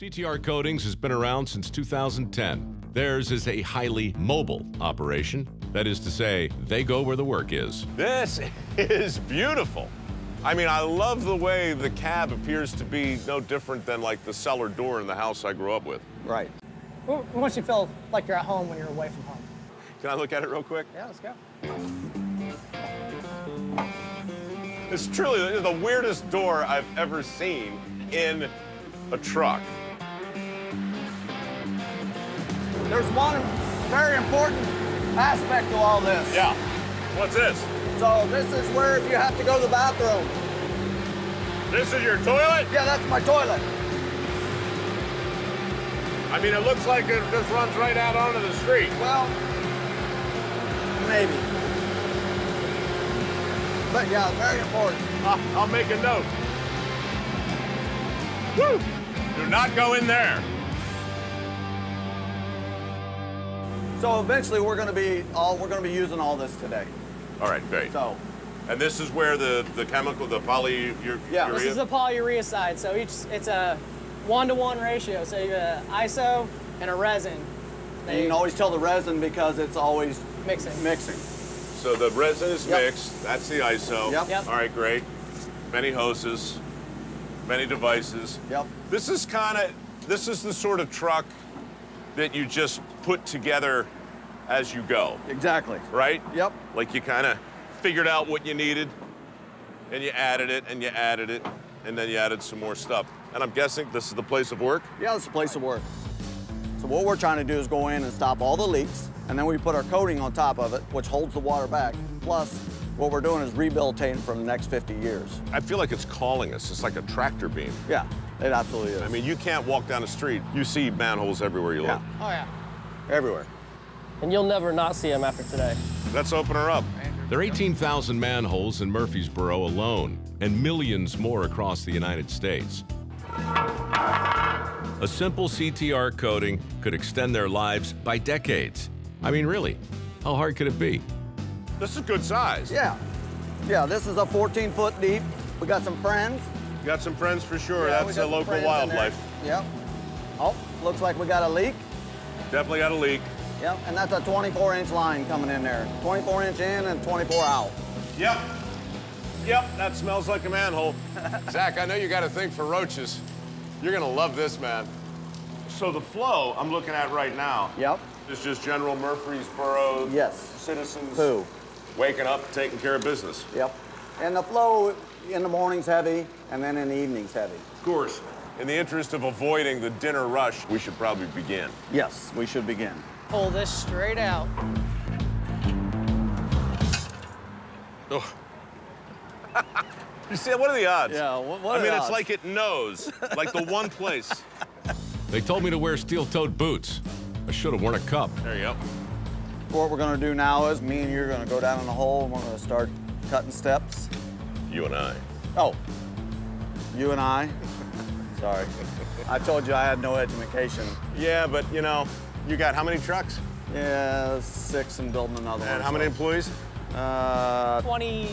CTR Coatings has been around since 2010. Theirs is a highly mobile operation. That is to say, they go where the work is. This is beautiful. I mean, I love the way the cab appears to be no different than like the cellar door in the house I grew up with. Right. We want you to feel like you're at home when you're away from home. Can I look at it real quick? Yeah, let's go. It's truly the weirdest door I've ever seen in a truck. There's one very important aspect to all this. Yeah. What's this? So this is where if you have to go to the bathroom. This is your toilet? Yeah, that's my toilet. I mean, it looks like it just runs right out onto the street. Well, maybe. But yeah, very important. I'll make a note. Woo! Do not go in there. So eventually we're going to be using all this today. All right, great. So, and this is where the chemical, the polyurea. Yeah, this is the polyurea side. So it's a 1-to-1 ratio. So you have an iso and a resin. And you can always tell the resin because it's always mixing. So the resin is mixed. That's the iso. Yep. All right, great. Many hoses, many devices. Yep. This is the sort of truck that you just put together as you go. Exactly. Right? Yep. Like you kind of figured out what you needed, and you added it, and you added it, and then you added some more stuff. And I'm guessing this is the place of work? Yeah, it's a place of work. So what we're trying to do is go in and stop all the leaks, and then we put our coating on top of it, which holds the water back. Plus, what we're doing is rehabilitating for the next 50 years. I feel like it's calling us. It's like a tractor beam. Yeah, it absolutely is. I mean, you can't walk down the street. You see manholes everywhere you look. Oh, yeah. Everywhere. And you'll never not see them after today. Let's open her up. There are 18,000 manholes in Murfreesboro alone, and millions more across the United States. A simple CTR coating could extend their lives by decades. I mean, really, how hard could it be? This is good size. Yeah. Yeah, this is a 14-foot deep. We got some friends. You got some friends for sure. Yeah, That's a local wildlife. Yep. Oh, looks like we got a leak. Definitely got a leak. Yep, and that's a 24-inch line coming in there. 24-inch in and 24 out. Yep. Yep, that smells like a manhole. Zach, I know you got a thing for roaches. You're gonna love this, man. So the flow I'm looking at right now. Yep. Is just general Murfreesboro citizens Who? waking up, taking care of business. Yep. And the flow in the morning's heavy, and then in the evening's heavy. Of course. In the interest of avoiding the dinner rush, we should probably begin. Yes, we should begin. Pull this straight out. Oh. You see, what are the odds? Yeah, what I are mean, the it's odds? like it knows, like the one place. They told me to wear steel-toed boots. I should have worn a cup. There you go. What we're gonna do now is me and you're gonna go down in the hole and we're gonna start cutting steps. You and I. Oh, you and I? Sorry. I told you I had no education. Yeah, but you know, you got how many trucks? Yeah, 6 and building another one. And how many employees? 25.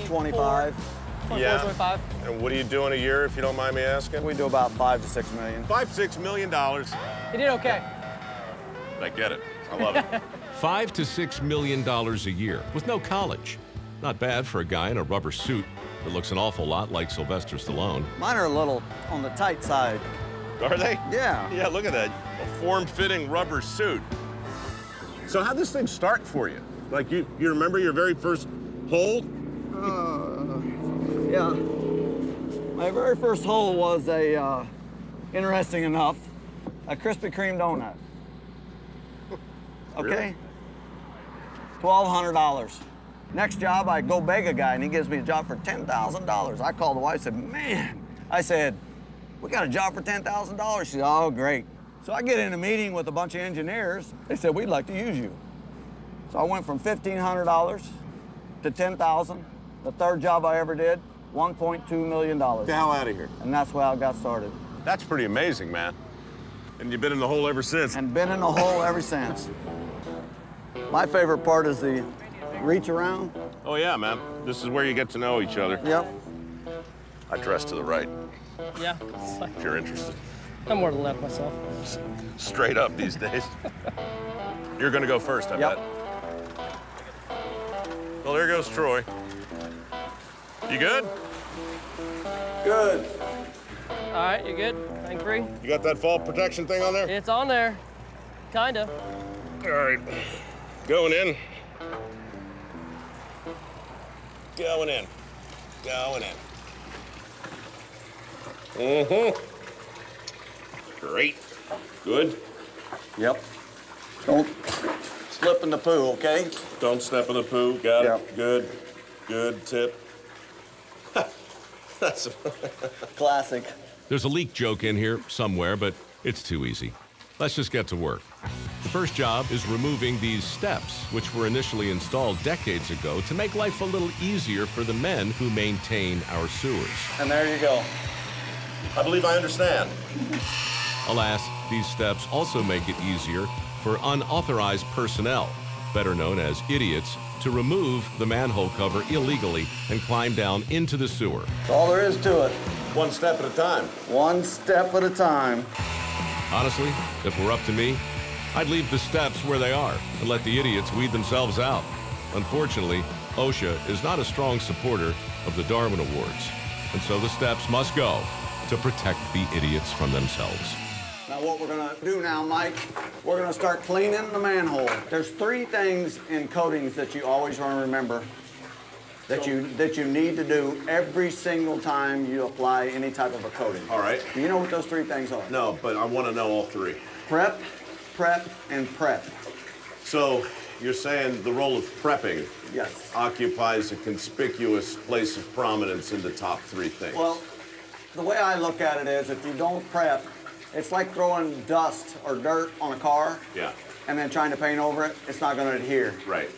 24, Yeah. 25. And what are you doing a year, if you don't mind me asking? We do about 5 to 6 million. $5–6 million. You did okay. I get it. I love it. $5 to $6 million a year with no college. Not bad for a guy in a rubber suit that looks an awful lot like Sylvester Stallone. Mine are a little on the tight side. Are they? Yeah. Yeah, look at that. A form-fitting rubber suit. So how'd this thing start for you? Like, you remember your very first hole? Yeah. My very first hole was interesting enough, a Krispy Kreme donut. Okay? Really? $1,200. Next job, I go beg a guy, and he gives me a job for $10,000. I called the wife, said, man. I said, we got a job for $10,000. She said, oh, great. So I get in a meeting with a bunch of engineers. They said, we'd like to use you. So I went from $1,500 to $10,000. The third job I ever did, $1.2 million. Get the hell out of here. And that's where I got started. That's pretty amazing, man. And you've been in the hole ever since. And been in the hole ever since. My favorite part is the reach around. Oh, yeah, man. This is where you get to know each other. Yep. I dress to the right, Yeah. if you're interested. I'm more than that myself. Straight up these days. You're gonna go first, I bet. Well, there goes Troy. You good? Good. All right, you good? Hang free? You got that fall protection thing on there? It's on there. Kinda. All right. Going in. Going in. Going in. Mm-hmm. Great. Good. Yep. Don't slip in the poo, okay? Don't step in the poo. Got Yep. it. Good. Good tip. That's Classic. There's a leak joke in here somewhere, but it's too easy. Let's just get to work. The first job is removing these steps, which were initially installed decades ago to make life a little easier for the men who maintain our sewers. And there you go. I believe I understand. Alas, these steps also make it easier for unauthorized personnel, better known as idiots, to remove the manhole cover illegally and climb down into the sewer. That's all there is to it. One step at a time. One step at a time. Honestly, if it were up to me, I'd leave the steps where they are and let the idiots weed themselves out. Unfortunately, OSHA is not a strong supporter of the Darwin Awards, and so the steps must go to protect the idiots from themselves. Now what we're gonna do now, Mike, we're gonna start cleaning the manhole. There's 3 things in coatings that you always want to remember that you need to do every single time you apply any type of a coating. All right. Do you know what those 3 things are? No, but I want to know all 3. Prep, prep, and prep. So you're saying the role of prepping Yes. occupies a conspicuous place of prominence in the top 3 things. Well, the way I look at it is if you don't prep, it's like throwing dust or dirt on a car Yeah. and then trying to paint over it. It's not going to adhere. Right.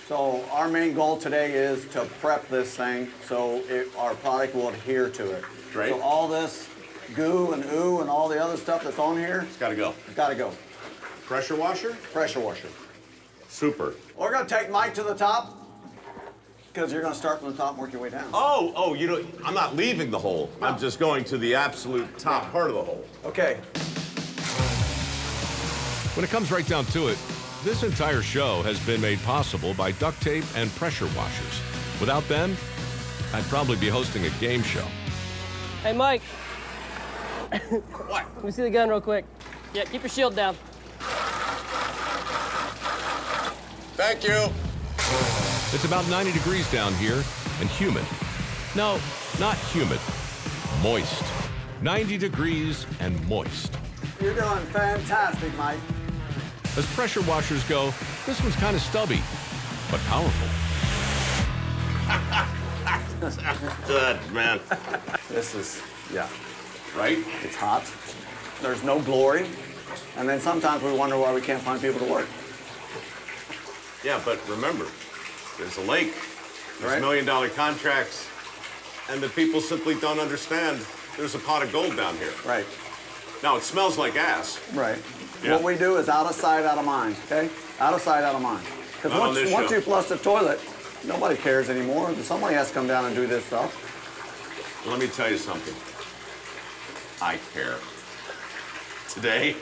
So our main goal today is to prep this thing so our product will adhere to it. Right. So all this goo and ooh and all the other stuff that's on here, It's got to go. it's got to go. Pressure washer? Pressure washer. Super. We're going to take Mike to the top because you're going to start from the top and work your way down. Oh, you know, I'm not leaving the hole. I'm just going to the absolute top part of the hole. Okay. When it comes right down to it, this entire show has been made possible by duct tape and pressure washers. Without them, I'd probably be hosting a game show. Hey, Mike. What? Let me see the gun real quick. Yeah, keep your shield down. Thank you. It's about 90 degrees down here and humid. No, not humid, moist. 90 degrees and moist. You're doing fantastic, Mike. As pressure washers go, this one's kind of stubby, but powerful. Good, man. This is, yeah. Right? It's hot. There's no glory. And then sometimes we wonder why we can't find people to work. Yeah, but remember, there's a lake, there's Right. million-dollar contracts, and the people simply don't understand there's a pot of gold down here. Right. Now, it smells like ass. Right. Yeah. What we do is out of sight, out of mind, okay? Out of sight, out of mind. Because Not on this once show. you flush the toilet, nobody cares anymore. Somebody has to come down and do this stuff. Let me tell you something. I care. Today,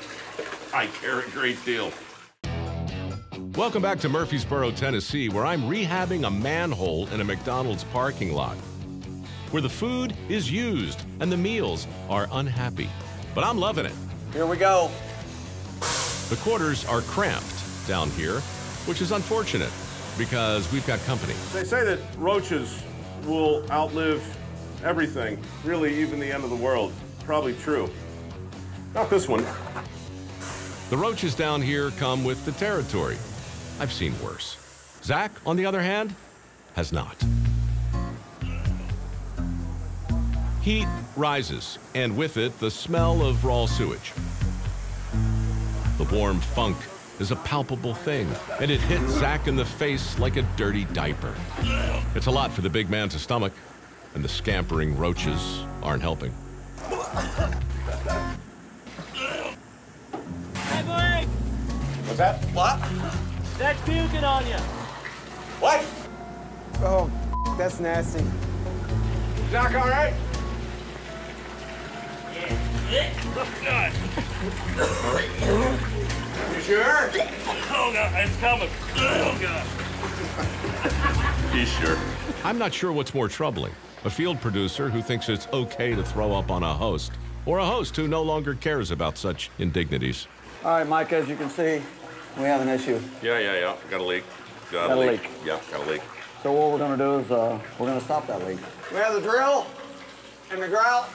I care a great deal. Welcome back to Murfreesboro, Tennessee, where I'm rehabbing a manhole in a McDonald's parking lot, where the food is used and the meals are unhappy. But I'm loving it. Here we go. The quarters are cramped down here, which is unfortunate because we've got company. They say that roaches will outlive everything, really even the end of the world. Probably true. Not this one. The roaches down here come with the territory. I've seen worse. Zach, on the other hand, has not. Heat rises, and with it, the smell of raw sewage. The warm funk is a palpable thing, and it hit Zach in the face like a dirty diaper. It's a lot for the big man to stomach, and the scampering roaches aren't helping. Hey, Mike! What's that? What? That's puking on you. What? Oh, that's nasty. Doc, all right? Yeah. God. You sure? Oh, God, it's coming. Oh, God. He's sure. I'm not sure what's more troubling, a field producer who thinks it's okay to throw up on a host, or a host who no longer cares about such indignities. All right, Mike, as you can see, we have an issue. Yeah. Got a leak. Got a leak. Yeah, got a leak. So what we're gonna do is we're gonna stop that leak. We have the drill and the grout.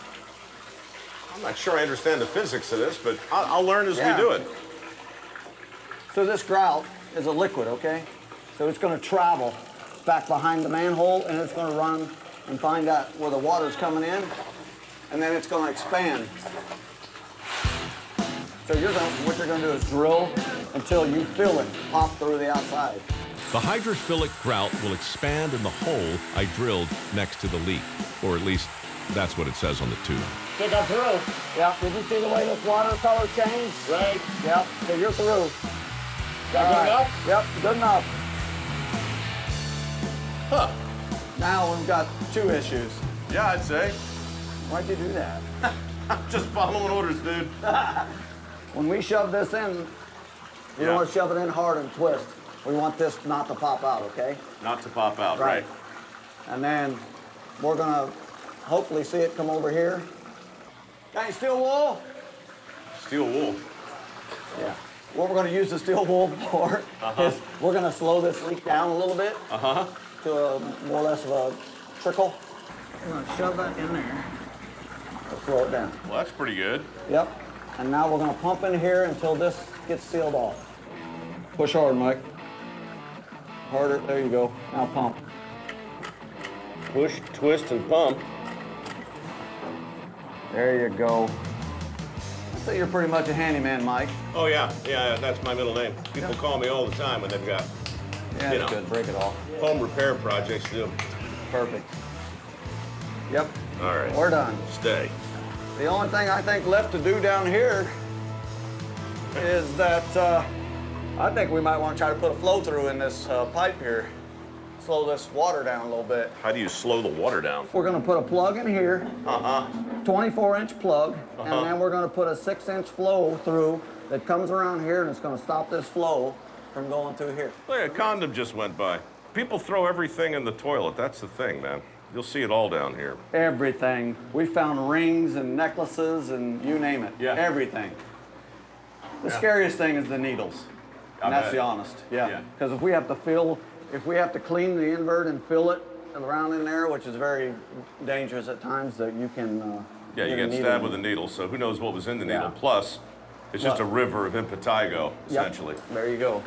I'm not sure I understand the physics of this, but I'll learn as Yeah. we do it. So this grout is a liquid, okay? So it's gonna travel back behind the manhole and it's gonna run and find out where the water's coming in, and then it's gonna expand. So what you're gonna do is drill until you feel it pop through the outside. The hydrophilic grout will expand in the hole I drilled next to the leak, or at least that's what it says on the tube. Get that through. Yeah, did you see the way this water color changed? Right. Yep, so you're through. That good enough? Yep, good enough. Huh. Now we've got two issues. Yeah, I'd say. Why'd you do that? I'm just following orders, dude. When we shove this in, you don't want to shove it in hard and twist. We want this not to pop out, okay? Not to pop out, right? And then we're gonna hopefully see it come over here. Got any steel wool? Steel wool. Yeah. What we're gonna use the steel wool for is we're gonna slow this leak down a little bit to a more or less of a trickle. We're gonna shove that in there to slow it down. Well, that's pretty good. Yep. And now we're gonna pump in here until this gets sealed off. Push hard, Mike. Harder, there you go. Now pump. Push, twist, and pump. There you go. I'd say you're pretty much a handyman, Mike. Oh, yeah, that's my middle name. People call me all the time when they've got, Yeah, you that's know, good. Break it off. home repair projects to do. Perfect. Yep. All right. We're done. Stay. The only thing I think left to do down here is that I think we might want to try to put a flow through in this pipe here. Slow this water down a little bit. How do you slow the water down? We're gonna put a plug in here, 24-inch plug, and then we're gonna put a 6-inch flow through that comes around here, and it's gonna stop this flow from going through here. Look, a condom just went by. People throw everything in the toilet. That's the thing, man. You'll see it all down here. Everything. We found rings and necklaces and you name it. Yeah. Everything. The scariest thing is the needles. And that's the honest. Yeah. Because if we have to clean the invert and fill it around in there, which is very dangerous at times, that you can. Yeah, you get stabbed with a needle, so who knows what was in the needle. Yeah. Plus, it's just a river of impetigo, essentially. Yep. There you go.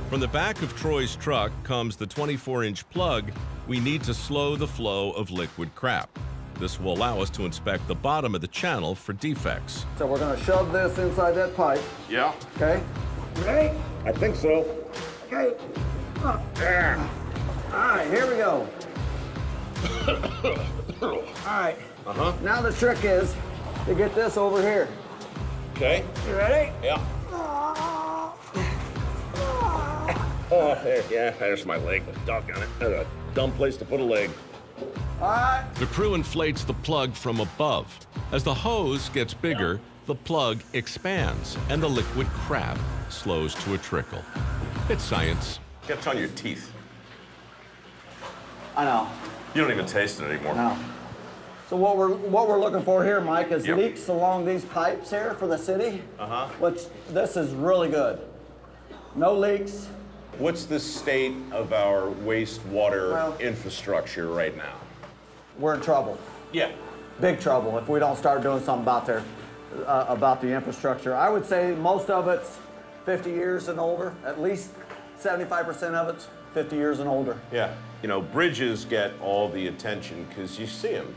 From the back of Troy's truck comes the 24-inch plug we need to slow the flow of liquid crap. This will allow us to inspect the bottom of the channel for defects. So we're going to shove this inside that pipe. Yeah. Okay? Ready? I think so. Okay. There. All right, here we go. All right. Now the trick is to get this over here. Okay. You ready? Yeah. Oh, there, yeah, there's my leg. Doggone it. That's a dumb place to put a leg. All right. The crew inflates the plug from above. As the hose gets bigger, the plug expands and the liquid crap slows to a trickle. It's science. Gets on your teeth. I know. You don't even taste it anymore. No. So what we're looking for here, Mike, is Yep. leaks along these pipes here for the city. Which this is really good. No leaks. What's the state of our wastewater Well- infrastructure right now? We're in trouble. Yeah. Big trouble if we don't start doing something about the infrastructure. I would say most of it's 50 years and older. At least 75% of it's 50 years and older. Yeah. You know, bridges get all the attention because you see them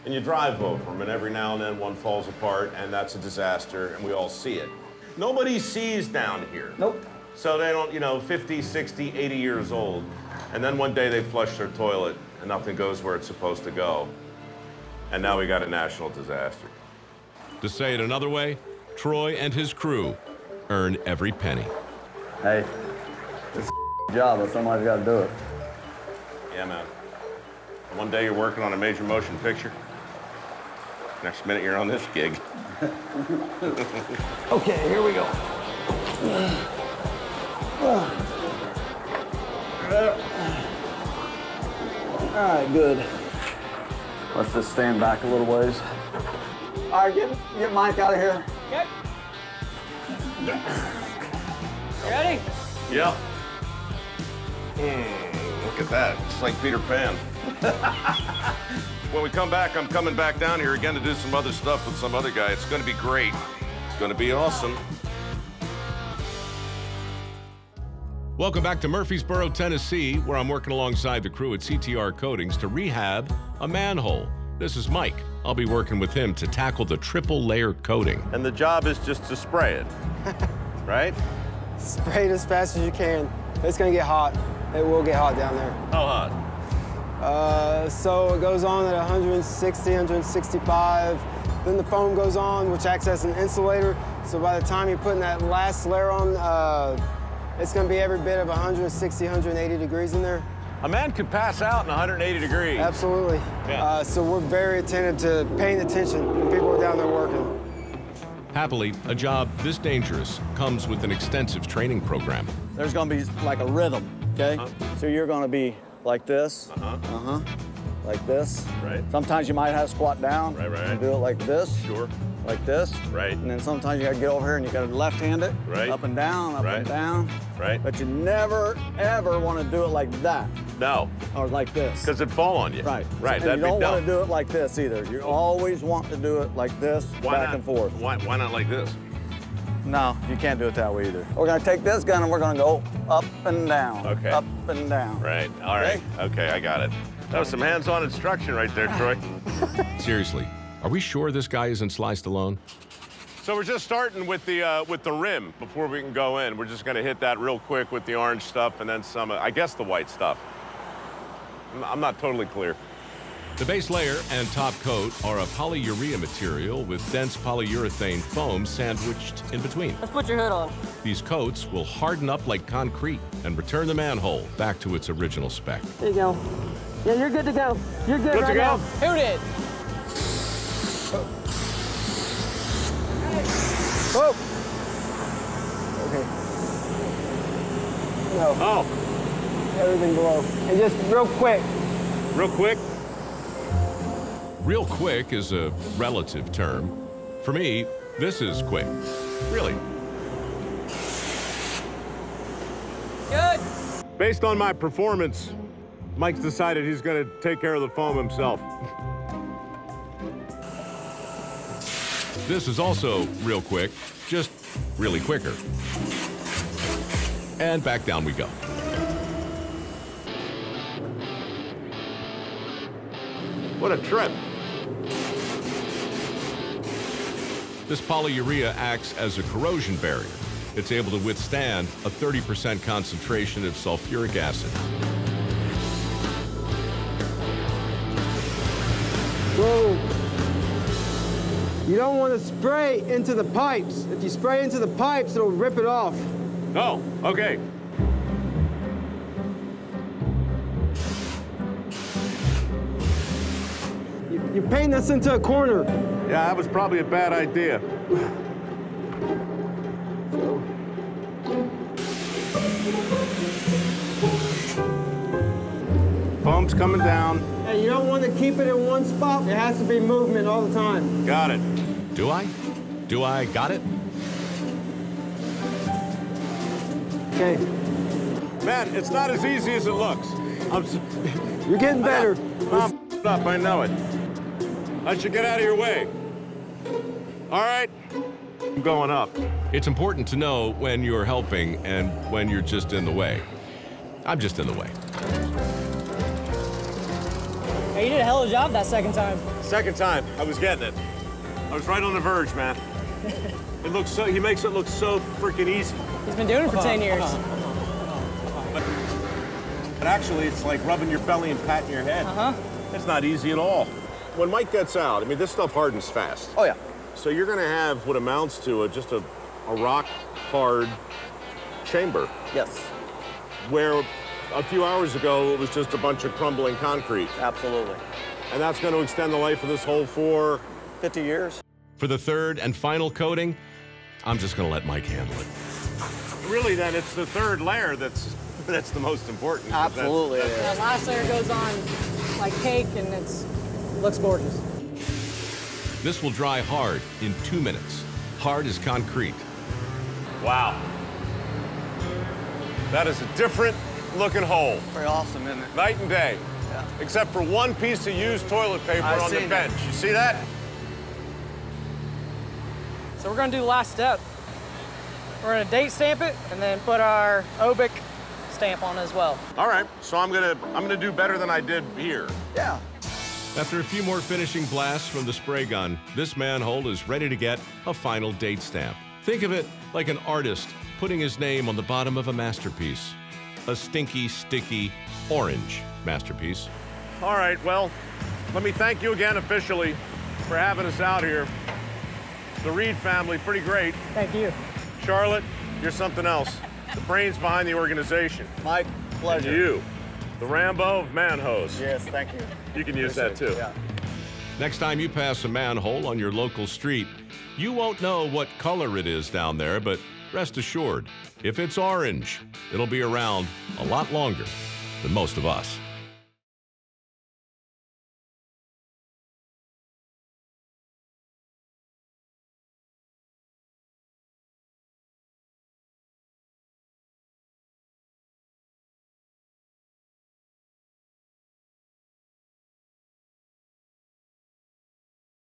and you drive over them, and every now and then one falls apart, and that's a disaster, and we all see it. Nobody sees down here. Nope. So they don't, 50, 60, 80 years old, and then one day they flush their toilet and nothing goes where it's supposed to go. And now we got a national disaster. To say it another way, Troy and his crew earn every penny. Hey, it's a job, but somebody's got to do it. Yeah, man. One day you're working on a major motion picture, Next minute, you're on this gig. Okay, here we go. All right, good. Let's just stand back a little ways. All right, get Mike out of here. Okay. You ready? Yeah. Look at that. It's like Peter Pan. When we come back, I'm coming back down here again to do some other stuff with some other guy. It's going to be great. It's going to be awesome. Welcome back to Murfreesboro, Tennessee, where I'm working alongside the crew at CTR Coatings to rehab a manhole. This is Mike. I'll be working with him to tackle the triple layer coating. And the job is just to spray it, right? Spray it as fast as you can. It's gonna get hot. It will get hot down there. How hot? So it goes on at 160, 165. Then the foam goes on, which acts as an insulator. So by the time you're putting that last layer on, it's gonna be every bit of 160, 180 degrees in there. A man could pass out in 180 degrees. Absolutely. Yeah. So we're very attentive to paying attention when people are down there working. Happily, a job this dangerous comes with an extensive training program. There's gonna be like a rhythm, okay? So you're gonna be like this, like this. Right. Sometimes you might have to squat down. Right. And do it like this. Sure. Like this. Right. And then sometimes you gotta get over here and you gotta left-hand it. Right. Up and down, up and down. Right. But you never, ever wanna do it like that. No. Or like this. Because it'd fall on you. Right. Right. And That'd you don't be dumb. want to do it like this either. You always want to do it like this, back and forth. Why not like this? No, you can't do it that way either. We're gonna take this gun and we're gonna go up and down. Okay. Up and down. Right. All right. Okay, I got it. That was some hands-on instruction right there, Troy. Seriously, are we sure this guy isn't sliced alone? So we're just starting with the rim before we can go in. We're just gonna hit that real quick with the orange stuff and then some, I guess the white stuff. I'm not totally clear. The base layer and top coat are a polyurea material with dense polyurethane foam sandwiched in between. Let's put your hood on. These coats will harden up like concrete and return the manhole back to its original spec. There you go. Yeah, you're good to go. You're good right now. Who did? Oh! Okay. No, Oh, everything below. And just real quick. real quick. Real quick is a relative term. For me, this is quick. Really. Good. Based on my performance, Mike's decided he's gonna take care of the foam himself. This is also real quick, just really quicker. And back down we go. What a trip. This polyurea acts as a corrosion barrier. It's able to withstand a 30% concentration of sulfuric acid. Whoa. You don't want to spray into the pipes. If you spray into the pipes, it'll rip it off. Oh, okay. You're painting us into a corner. Yeah, that was probably a bad idea. Foam's coming down. And you don't want to keep it in one spot. It has to be movement all the time. Got it. Do I? Do I got it? Okay. Man, it's not as easy as it looks. You're getting better. I'm up, I know it. I should get out of your way. All right, I'm going up. It's important to know when you're helping and when you're just in the way. I'm just in the way. Hey, you did a hell of a job that second time. Second time, I was getting it. I was right on the verge, man. It looks so, he makes it look so freaking easy. He's been doing it for 10 years. But actually, it's like rubbing your belly and patting your head. It's not easy at all. When Mike gets out, I mean, this stuff hardens fast. Oh, yeah. So you're gonna have what amounts to just a rock-hard chamber, Yes, where a few hours ago, it was just a bunch of crumbling concrete. absolutely. And that's gonna extend the life of this hole for 50 years. For the third and final coating, I'm just going to let Mike handle it. Really, then, it's the third layer that's the most important. Absolutely. The last layer goes on like cake, and it looks gorgeous. This will dry hard in 2 minutes. Hard as concrete. Wow. That is a different looking hole. Pretty awesome, isn't it? Night and day. Yeah. Except for one piece of used toilet paper I've on the seen bench. it. You see that? So we're gonna do the last step. We're gonna date stamp it and then put our obic stamp on as well. All right, so I'm gonna do better than I did here. Yeah. After a few more finishing blasts from the spray gun, this manhole is ready to get a final date stamp. Think of it like an artist putting his name on the bottom of a masterpiece. A stinky, sticky, orange masterpiece. All right, well, let me thank you again officially for having us out here. The Reed family, pretty great. Thank you. Charlotte, you're something else. The brains behind the organization. Mike, pleasure. And you, the Rambo of manhose. Yes, thank you. You can use that too. Yeah. Next time you pass a manhole on your local street, you won't know what color it is down there, but rest assured, if it's orange, it'll be around a lot longer than most of us.